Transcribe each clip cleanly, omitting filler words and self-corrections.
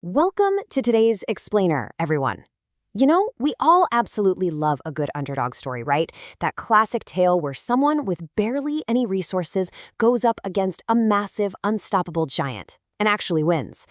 Welcome to today's Explainer, everyone. You know, we all absolutely love a good underdog story, right? That classic tale where someone with barely any resources goes up against a massive, unstoppable giant and actually wins.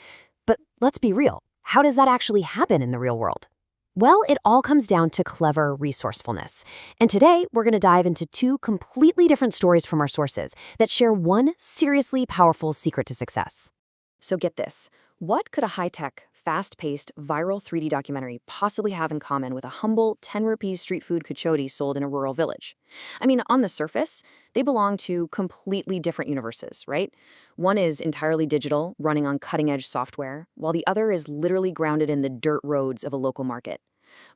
But let's be real, how does that actually happen in the real world? Well, it all comes down to clever resourcefulness. And today, we're going to dive into two completely different stories from our sources that share one seriously powerful secret to success. So get this. What could a high-tech, fast-paced, viral 3D documentary possibly have in common with a humble 10 rupees street food kachori sold in a rural village? I mean, on the surface, they belong to completely different universes, right? One is entirely digital, running on cutting-edge software, while the other is literally grounded in the dirt roads of a local market.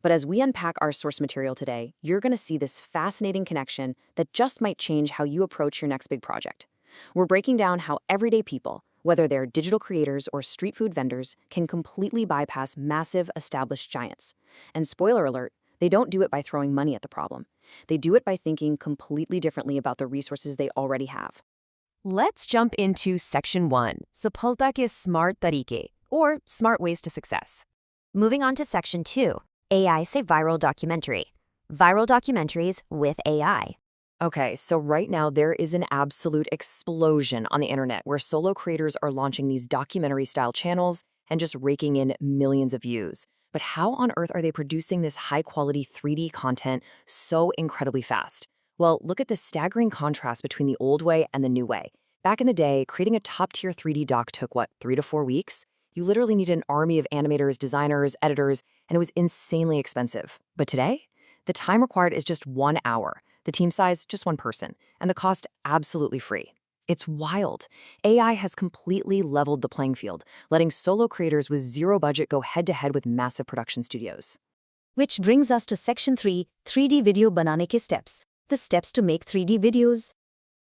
But as we unpack our source material today, you're going to see this fascinating connection that just might change how you approach your next big project. We're breaking down how everyday people, whether they're digital creators or street food vendors, can completely bypass massive established giants. And spoiler alert, they don't do it by throwing money at the problem. They do it by thinking completely differently about the resources they already have. Let's jump into Section 1, Sapulta ke Smart Tarike, or Smart Ways to Success. Moving on to Section 2, AI se viral documentary. Viral documentaries with AI. Okay, so right now there is an absolute explosion on the internet where solo creators are launching these documentary-style channels and just raking in millions of views. But how on earth are they producing this high-quality 3D content so incredibly fast? Well, look at the staggering contrast between the old way and the new way. Back in the day, creating a top-tier 3D doc took, 3 to 4 weeks? You literally needed an army of animators, designers, editors, and it was insanely expensive. But today, the time required is just 1 hour. The team size, just one person, and the cost absolutely free. It's wild. AI has completely leveled the playing field, letting solo creators with zero budget go head-to-head with massive production studios. Which brings us to Section 3, 3D video banane ke steps. The steps to make 3D videos.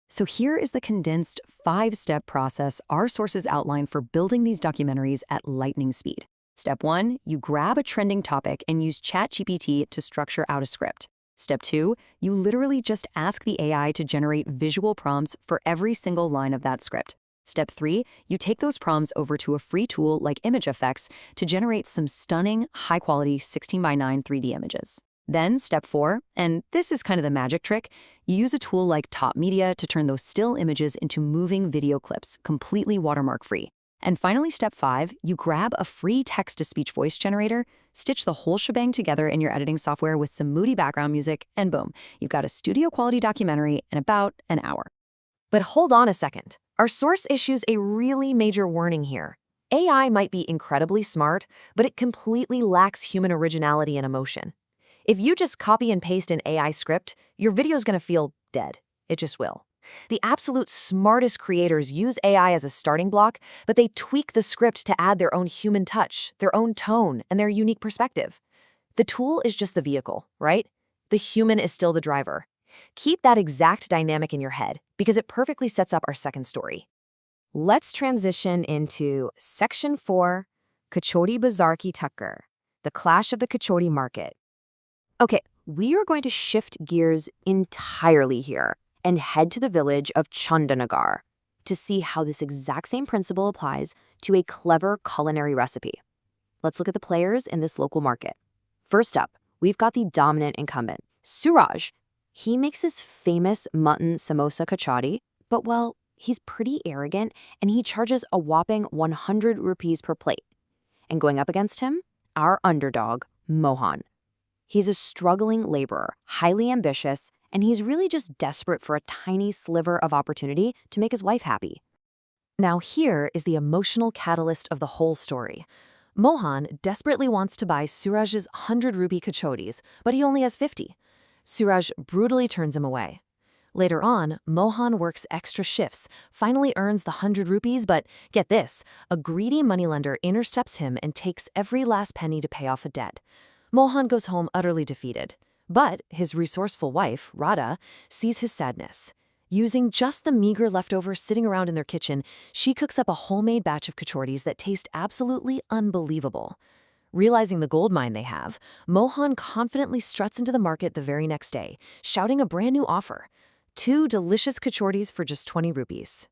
So here is the condensed 5-step process our sources outline for building these documentaries at lightning speed. Step 1, you grab a trending topic and use ChatGPT to structure out a script. Step 2, you literally just ask the AI to generate visual prompts for every single line of that script. Step 3, you take those prompts over to a free tool like Image Effects to generate some stunning, high-quality 16:9 3D images. Then step 4, and this is kind of the magic trick, you use a tool like Top Media to turn those still images into moving video clips, completely watermark-free. And finally, step 5, you grab a free text-to-speech voice generator, stitch the whole shebang together in your editing software with some moody background music, and boom, you've got a studio-quality documentary in about an hour. But hold on a second. Our source issues a really major warning here. AI might be incredibly smart, but it completely lacks human originality and emotion. If you just copy and paste an AI script, your video's gonna feel dead. It just will. The absolute smartest creators use AI as a starting block, but they tweak the script to add their own human touch, their own tone, and their unique perspective. The tool is just the vehicle, right? The human is still the driver. Keep that exact dynamic in your head, because it perfectly sets up our second story. Let's transition into Section 4, Kachori Bazaar Ki Tucker, the clash of the kachori market. Okay, we are going to shift gears entirely here and head to the village of Chandanagar to see how this exact same principle applies to a clever culinary recipe. Let's look at the players in this local market. First up, we've got the dominant incumbent, Suraj. He makes this famous mutton samosa kachori, but well, he's pretty arrogant and he charges a whopping 100 rupees per plate. And going up against him, our underdog, Mohan. He's a struggling laborer, highly ambitious, and he's really just desperate for a tiny sliver of opportunity to make his wife happy. Now here is the emotional catalyst of the whole story. Mohan desperately wants to buy Suraj's 100 rupee kachoris, but he only has 50. Suraj brutally turns him away. Later on, Mohan works extra shifts, finally earns the 100 rupees, but get this, a greedy moneylender intercepts him and takes every last penny to pay off a debt. Mohan goes home utterly defeated. But his resourceful wife, Radha, sees his sadness. Using just the meager leftovers sitting around in their kitchen, she cooks up a homemade batch of kachoris that taste absolutely unbelievable. Realizing the gold mine they have, Mohan confidently struts into the market the very next day, shouting a brand new offer. 2 delicious kachoris for just 20 rupees.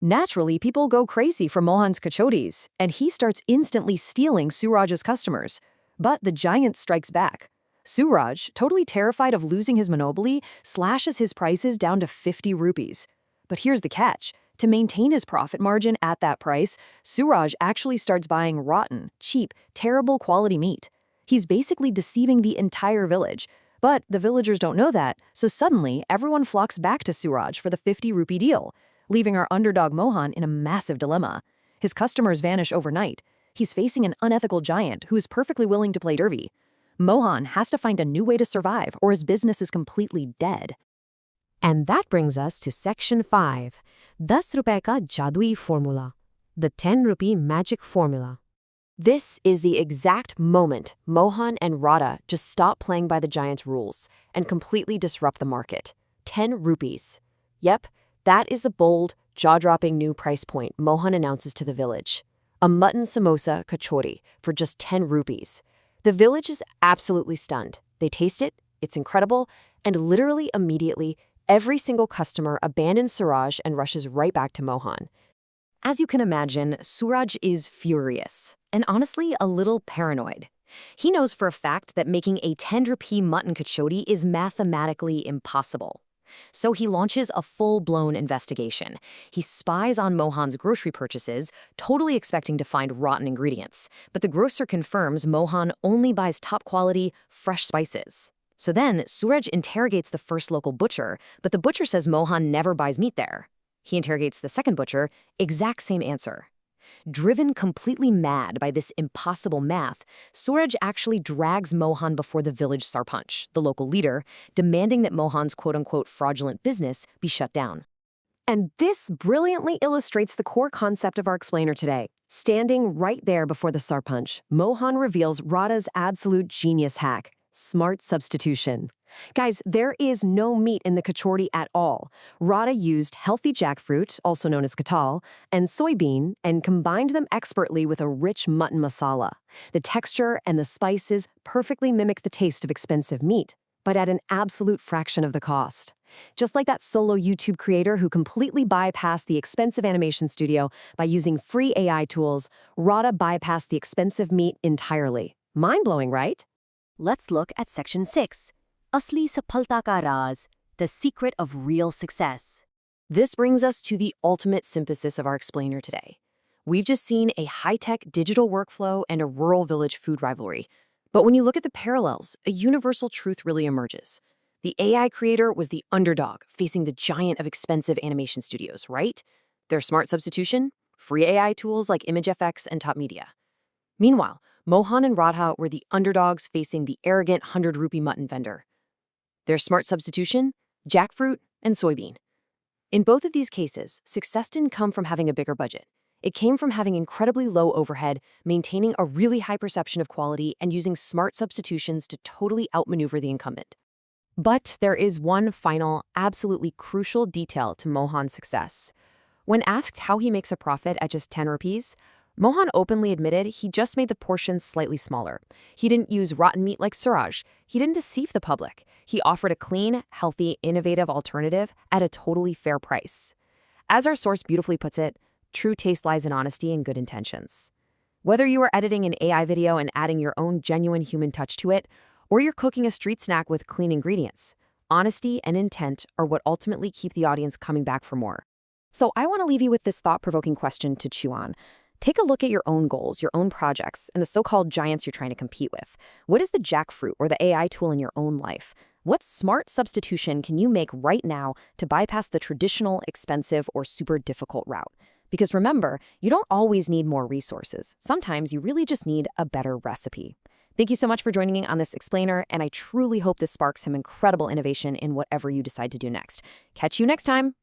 Naturally, people go crazy for Mohan's kachotis, and he starts instantly stealing Suraj's customers. But the giant strikes back. Suraj, totally terrified of losing his monopoly, slashes his prices down to 50 rupees. But here's the catch. To maintain his profit margin at that price, Suraj actually starts buying rotten, cheap, terrible quality meat. He's basically deceiving the entire village. But the villagers don't know that, so suddenly everyone flocks back to Suraj for the 50 rupee deal, leaving our underdog Mohan in a massive dilemma. His customers vanish overnight. He's facing an unethical giant who is perfectly willing to play derby. Mohan has to find a new way to survive or his business is completely dead. And that brings us to Section 5, 10 रुपए का जादुई formula, the 10 rupee magic formula. This is the exact moment Mohan and Radha just stop playing by the giant's rules and completely disrupt the market. 10 rupees. Yep, that is the bold, jaw-dropping new price point Mohan announces to the village. A mutton samosa kachori for just 10 rupees. The village is absolutely stunned. They taste it, it's incredible, and literally immediately, every single customer abandons Suraj and rushes right back to Mohan. As you can imagine, Suraj is furious, and honestly a little paranoid. He knows for a fact that making a 10 rupee mutton kachori is mathematically impossible. So he launches a full-blown investigation. He spies on Mohan's grocery purchases, totally expecting to find rotten ingredients. But the grocer confirms Mohan only buys top-quality, fresh spices. So then, Suraj interrogates the first local butcher, but the butcher says Mohan never buys meat there. He interrogates the second butcher, exact same answer. Driven completely mad by this impossible math, Suraj actually drags Mohan before the village sarpanch, the local leader, demanding that Mohan's quote-unquote fraudulent business be shut down. And this brilliantly illustrates the core concept of our explainer today. Standing right there before the sarpanch, Mohan reveals Radha's absolute genius hack, smart substitution. Guys, there is no meat in the kachori at all. Radha used healthy jackfruit, also known as katal, and soybean, and combined them expertly with a rich mutton masala. The texture and the spices perfectly mimic the taste of expensive meat, but at an absolute fraction of the cost. Just like that solo YouTube creator who completely bypassed the expensive animation studio by using free AI tools, Radha bypassed the expensive meat entirely. Mind-blowing, right? Let's look at Section 6. Asli Sapalta Ka Raz, the secret of real success. This brings us to the ultimate synthesis of our explainer today. We've just seen a high-tech digital workflow and a rural village food rivalry. But when you look at the parallels, a universal truth really emerges. The AI creator was the underdog facing the giant of expensive animation studios, right? Their smart substitution? Free AI tools like ImageFX and Top Media. Meanwhile, Mohan and Radha were the underdogs facing the arrogant 100-rupee mutton vendor. Their smart substitution? Jackfruit and soybean. In both of these cases, success didn't come from having a bigger budget. It came from having incredibly low overhead, maintaining a really high perception of quality, and using smart substitutions to totally outmaneuver the incumbent. But there is one final, absolutely crucial detail to Mohan's success. When asked how he makes a profit at just 10 rupees, Mohan openly admitted he just made the portions slightly smaller. He didn't use rotten meat like Suraj. He didn't deceive the public. He offered a clean, healthy, innovative alternative at a totally fair price. As our source beautifully puts it, true taste lies in honesty and good intentions. Whether you are editing an AI video and adding your own genuine human touch to it, or you're cooking a street snack with clean ingredients, honesty and intent are what ultimately keep the audience coming back for more. So I want to leave you with this thought-provoking question to chew on. Take a look at your own goals, your own projects, and the so-called giants you're trying to compete with. What is the jackfruit or the AI tool in your own life? What smart substitution can you make right now to bypass the traditional, expensive, or super difficult route? Because remember, you don't always need more resources. Sometimes you really just need a better recipe. Thank you so much for joining me on this explainer, and I truly hope this sparks some incredible innovation in whatever you decide to do next. Catch you next time.